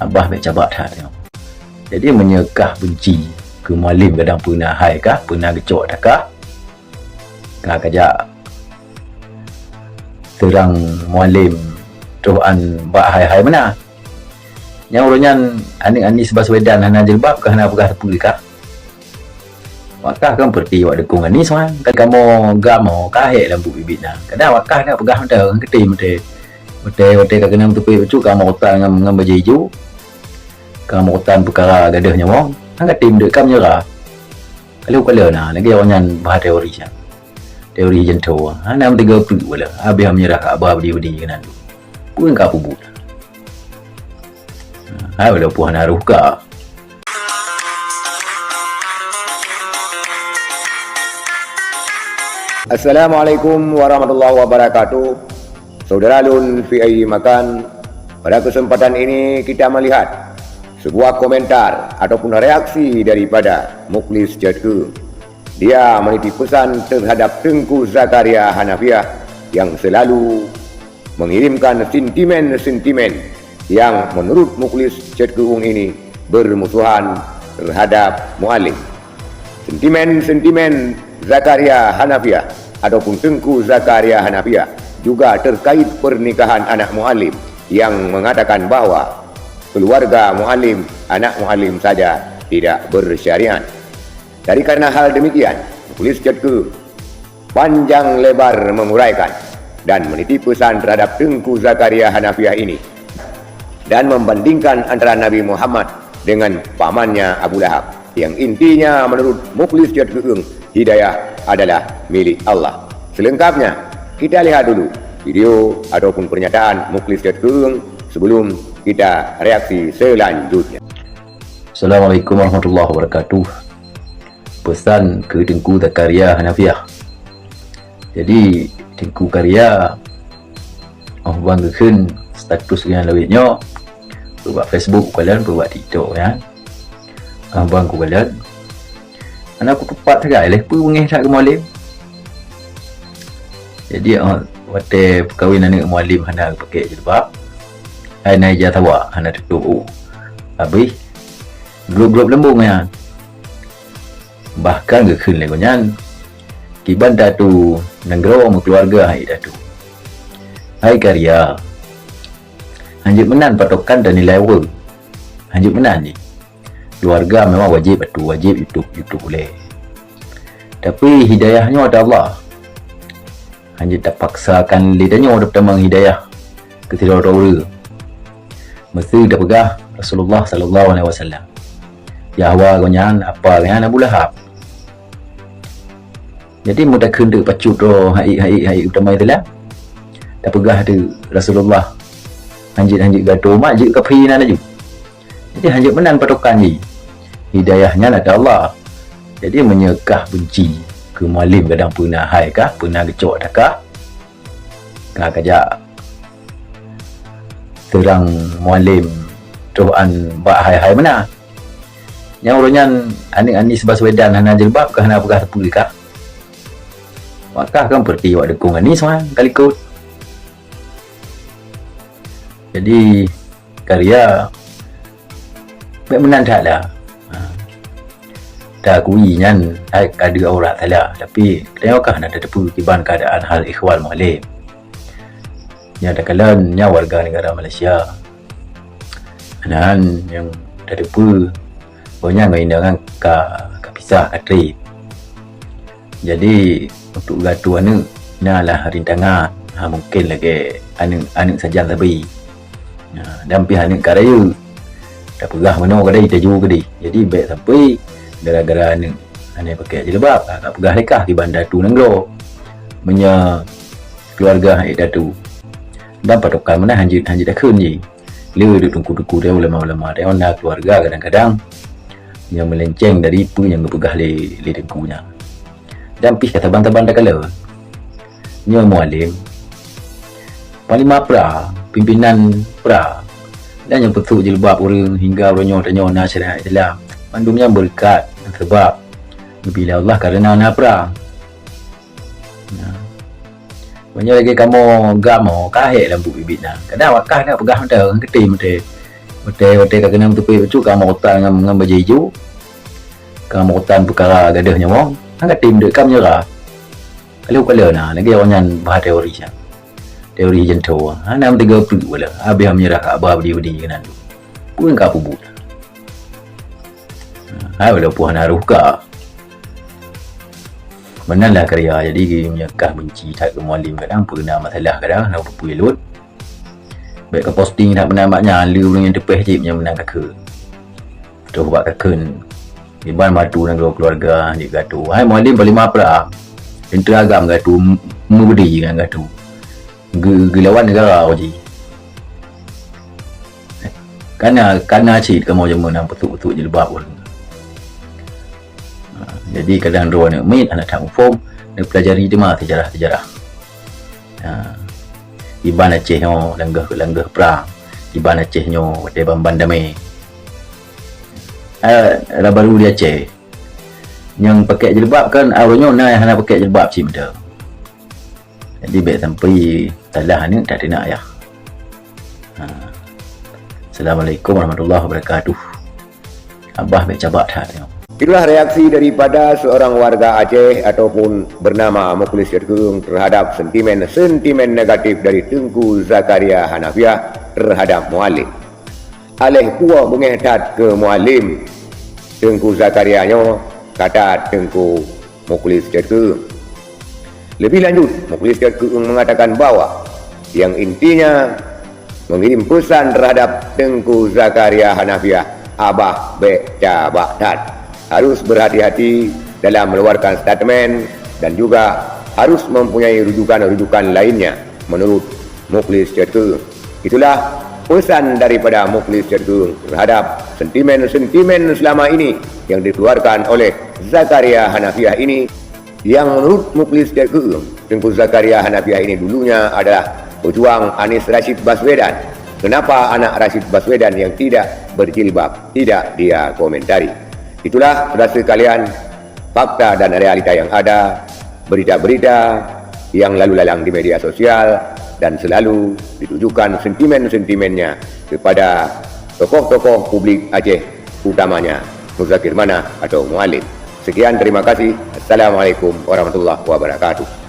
Abah baik cabat hak tengok. Jadi menyekah benci ke mualim kadang pernah hai kah, pernah gecok dah kah, kajak terang mualim tuan bak hai-hai mana. Yang urunyan anik-anik sebaswedan hana jilbab kah hana pegah tepu kah. Wakah kan perti wak dekung ni soan. Kan kamu gamo kahek lampu bibit nah. Kadang wakah nak pegah dah kan ketim mete ka kena tupi becu kamu utan ngam baju hijau. Kamu utan perkara gadahnya wong. Kan ketim dek kam nyerah. Kalau nah lagi orang bahas teori siang. Teori jentuh. Ana 30 wala. Habis menyerah ka abah bedi-bedi kenan. Pun ka pubut. Hai wala puan haruh ka. Assalamualaikum warahmatullahi wabarakatuh. Saudara Lun fi ayyi makan. Pada kesempatan ini kita melihat sebuah komentar ataupun reaksi daripada Mukhlis Jatku. Dia menitip pesan terhadap Tengku Zakaria Hanafiah yang selalu mengirimkan sentimen-sentimen yang menurut Mukhlis Jatku ini bermusuhan terhadap mualim. Sentimen-sentimen Zakaria Hanafiah ataupun Tengku Zakaria Hanafiah juga terkait pernikahan anak mualim yang mengatakan bahawa keluarga mualim, anak mualim saja tidak bersyariat. Dari karena hal demikian, Mukhlis Jatku panjang lebar menguraikan dan menitip pesan terhadap Tengku Zakaria Hanafiah ini dan membandingkan antara Nabi Muhammad dengan pamannya Abu Lahab, yang intinya menurut Mukhlis Jatku hidayah adalah milik Allah. Selengkapnya kita lihat dulu video ataupun pernyataan Mukhlis Jatku sebelum kita reaksi selanjutnya. Assalamualaikum warahmatullahi wabarakatuh. Pesan ke Tengku Zakaria Hanafiah. Jadi Tengku Karya banggakan status yang lebihnya buat Facebook kalian, buat TikTok ya. Abang ku kalian. Anak aku tepat tegak lepas mengih tak ke mualim. Jadi wate perkahwinan dengan mualim hana pakai jilbab. Hai naik jatawa hana tutup. Habis grup-grup lembung ya. Bahkan ke kun lego nyan. Kiban datu negara keluarga hai datu. Hai Karya. Hanjut menan patokan dan nilai awal. Hanjut menan ni. Keluarga memang wajib YouTube boleh. Tapi hidayahnya ada Allah. Hanya tak paksakan lidahnya ada pertama hidayah ketika orang mesti dah pegah Rasulullah sallallahu alaihi wasallam. Ya awal gonyan apa dengan Abu Lahab. Jadi mudah kena pacut doh hai utama itulah. Dah pegah tu Rasulullah. Hanjit gaduh mak je kafi nan aju. Jadi hanjit menan patokan ni. Hidayahnya ada Allah. Jadi menyekah benci ke mualim kadang pernah hai kah, pernah gecok dah kah, kajak terang mualim tuan bak hai-hai mana. Yang urunyan anik-anik sebaswedan hana jilbab kah hana pegah tepu kah. Wakah kan perti wak dekung ni soan kali kot. Jadi Karya baik menan tak lah. Dah akui nyan ada aurat salah, tapi tengoklah nak tepu kiban keadaan hal ikhwal mualim. Nya ada kalan nya warga negara Malaysia. Anan yang tepu banyak main dengan ka pisah ka trip. Jadi untuk gaduh anu nalah rintangan mungkin lagi anu saja tapi. Dan pihak anu karaya dah pegah mana kadai taju kadai. Jadi baik sampai gara-gara ane pakai jilbab tak pegah lekah di bandar tu nenggro menya keluarga hai datu dan patokan mana hanjit dah kun je le duk tungku dia ulama-ulama dia ona keluarga kadang-kadang yang melenceng dari pu yang pegah le dengkunya dan pih kata bang-bang dah kala nya mualim panglima pra pimpinan pra dan yang petuk jilbab orang hingga ronyo tanya syariat Islam mandumnya berkat sebab bila Allah karena nak perang. Banyak lagi kamu gamo kahek lampu bibit nah. Kadang wakah nak pegah dah orang ketim mete. Hotel-hotel kat kena tepi tu kamu hutan dengan baju hijau. Kamu hutan perkara gadah nyawa. Angkat tim dek kam nyerah. Kalau nah lagi orang yang bahas teori siang. Teori jentuh. Nam 30 wala. Habis menyerah kat abah bedi-bedi kena tu. Pun ka pubut. Wala puan haruh ka. Benalah karya jadi menyekah benci tak ke mualim kadang pernah masalah kadang nak puilut. Baik ke posting tak pernah maknya lu yang tepeh je yang menang kakak. Tu buat kakak. Iban matu dengan keluarga dia gaduh. Hai mualim paling mapra. Entra agam gaduh memberi kan gaduh. Gelawan negara oji. Karena cik kamu je menang betul-betul jilbab pun. Jadi kadang dua nak meet anak tak form nak pelajari cuma sejarah-sejarah. Iban Aceh nyo langgah perang. Iban Aceh nyo wadai Bamban Damai. Baru dia Aceh. Yang pakai jilbab kan awalnya nak hana pakai jilbab cik benda. Jadi baik sampai salah ni tak nak ya. Assalamualaikum warahmatullahi wabarakatuh. Abah baik cabak tak tengok. Itulah reaksi daripada seorang warga Aceh ataupun bernama Mukhlis Syedkeung terhadap sentimen negatif dari Tengku Zakaria Hanafiah terhadap Mualim. Alih kuah mengehtat ke Mualim, Tengku Zakaria nyo kata Tengku Mukhlis Syedkeung. Lebih lanjut, Mukhlis Syedkeung mengatakan bahawa yang intinya mengirim pesan terhadap Tengku Zakaria Hanafiah, Abah Beca Baghdad harus berhati-hati dalam mengeluarkan statement dan juga harus mempunyai rujukan-rujukan lainnya menurut Mukhlis Syedkeung. Itulah pesan daripada Mukhlis Syedkeung terhadap sentimen-sentimen selama ini yang dikeluarkan oleh Zakaria Hanafiah ini, yang menurut Mukhlis Syedkeung, Tengku Zakaria Hanafiah ini dulunya adalah pejuang Anies Rashid Baswedan. Kenapa anak Rashid Baswedan yang tidak berjilbab tidak dia komentari? Itulah saudara sekalian fakta dan realita yang ada, berita-berita yang lalu lalang di media sosial dan selalu ditujukan sentimen-sentimennya kepada tokoh-tokoh publik Aceh, utamanya Muzakir Manaf atau Mualim. Sekian, terima kasih. Assalamualaikum warahmatullahi wabarakatuh.